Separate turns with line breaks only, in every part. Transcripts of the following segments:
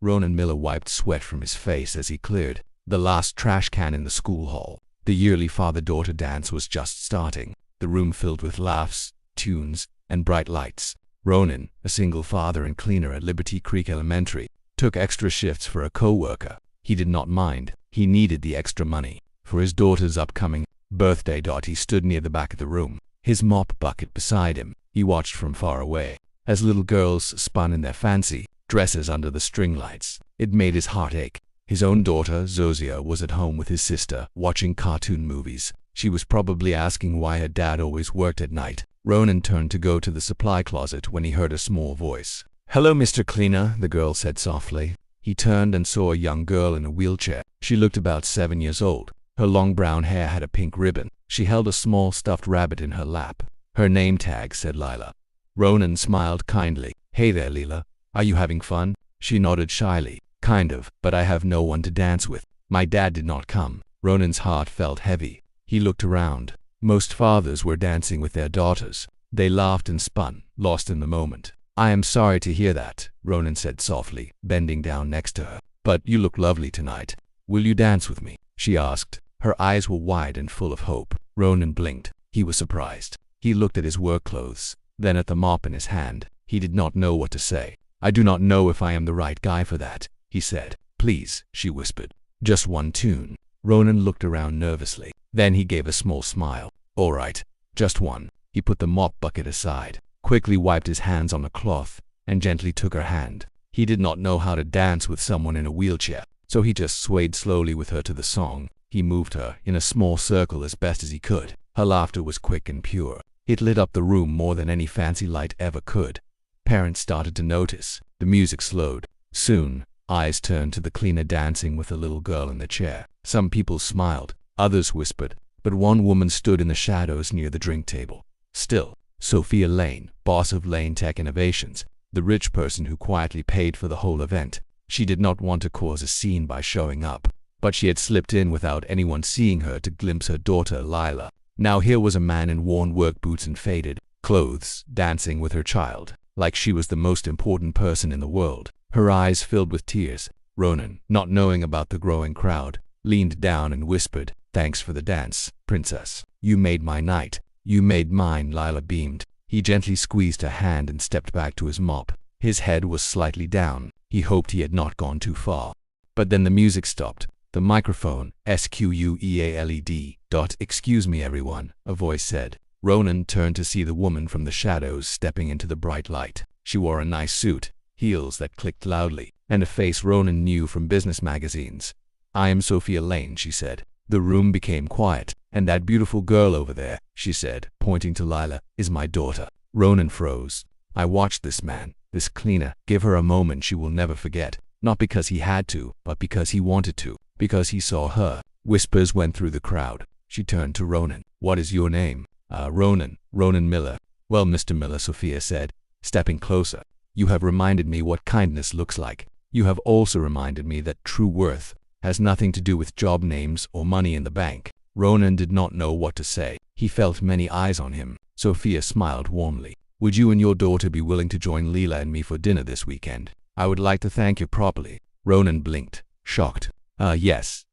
Ronan Miller wiped sweat from his face as he cleared the last trash can in the school hall. The yearly father-daughter dance was just starting, the room filled with laughs, tunes, and bright lights. Ronan, a single father and cleaner at Liberty Creek Elementary, took extra shifts for a co-worker. He did not mind. He needed the extra money for his daughter's upcoming birthday. He stood near the back of the room, his mop bucket beside him. He watched from far away as little girls spun in their fancy dresses under the string lights. It made his heart ache. His own daughter, Zozia, was at home with his sister, watching cartoon movies. She was probably asking why her dad always worked at night. Ronan turned to go to the supply closet when he heard a small voice. "Hello, Mr. Cleaner," the girl said softly. He turned and saw a young girl in a wheelchair. She looked about 7 years old. Her long brown hair had a pink ribbon. She held a small stuffed rabbit in her lap. Her name tag said Lila. Ronan smiled kindly. "Hey there, Lila. Are you having fun?" She nodded shyly. "Kind of, but I have no one to dance with. My dad did not come." Ronan's heart felt heavy. He looked around. Most fathers were dancing with their daughters. They laughed and spun, lost in the moment. "I am sorry to hear that," Ronan said softly, bending down next to her. "But you look lovely tonight. Will you dance with me?" she asked. Her eyes were wide and full of hope. Ronan blinked. He was surprised. He looked at his work clothes, then at the mop in his hand. He did not know what to say. "I do not know if I am the right guy for that," he said. "Please," she whispered. "Just one tune." Ronan looked around nervously. Then he gave a small smile. "All right, just one." He put the mop bucket aside, quickly wiped his hands on the cloth, and gently took her hand. He did not know how to dance with someone in a wheelchair, so he just swayed slowly with her to the song. He moved her in a small circle as best as he could. Her laughter was quick and pure. It lit up the room more than any fancy light ever could. Parents started to notice. The music slowed. Soon, eyes turned to the cleaner dancing with the little girl in the chair. Some people smiled, others whispered, but one woman stood in the shadows near the drink table. Still, Sophia Lane, boss of Lane Tech Innovations, the rich person who quietly paid for the whole event. She did not want to cause a scene by showing up, but she had slipped in without anyone seeing her to glimpse her daughter Lila. Now here was a man in worn work boots and faded clothes, dancing with her child, like she was the most important person in the world. Her eyes filled with tears. Ronan, not knowing about the growing crowd, leaned down and whispered, "Thanks for the dance, princess. You made my night. You made mine." Lila beamed. He gently squeezed her hand and stepped back to his mop. His head was slightly down. He hoped he had not gone too far. But then the music stopped. The microphone, SQUEALED. "Excuse me, everyone," a voice said. Ronan turned to see the woman from the shadows stepping into the bright light. She wore a nice suit, heels that clicked loudly, and a face Ronan knew from business magazines. "I am Sophia Lane," she said. The room became quiet. "And that beautiful girl over there," she said, pointing to Lila, "is my daughter." Ronan froze. "I watched this man, this cleaner, give her a moment she will never forget. Not because he had to, but because he wanted to, because he saw her." Whispers went through the crowd. She turned to Ronan. "What is your name?" Ronan Miller." "Well, Mr. Miller," Sophia said, stepping closer, "you have reminded me what kindness looks like. You have also reminded me that true worth has nothing to do with job names or money in the bank." Ronan did not know what to say. He felt many eyes on him. Sophia smiled warmly. "Would you and your daughter be willing to join Lila and me for dinner this weekend? I would like to thank you properly." Ronan blinked, shocked. Yes,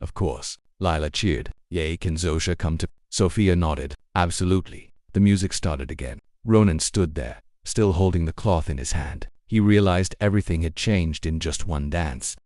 of course." Lila cheered. "Yay, can Zosha come to?" Sophia nodded. "Absolutely." The music started again. Ronan stood there, still holding the cloth in his hand. He realized everything had changed in just one dance.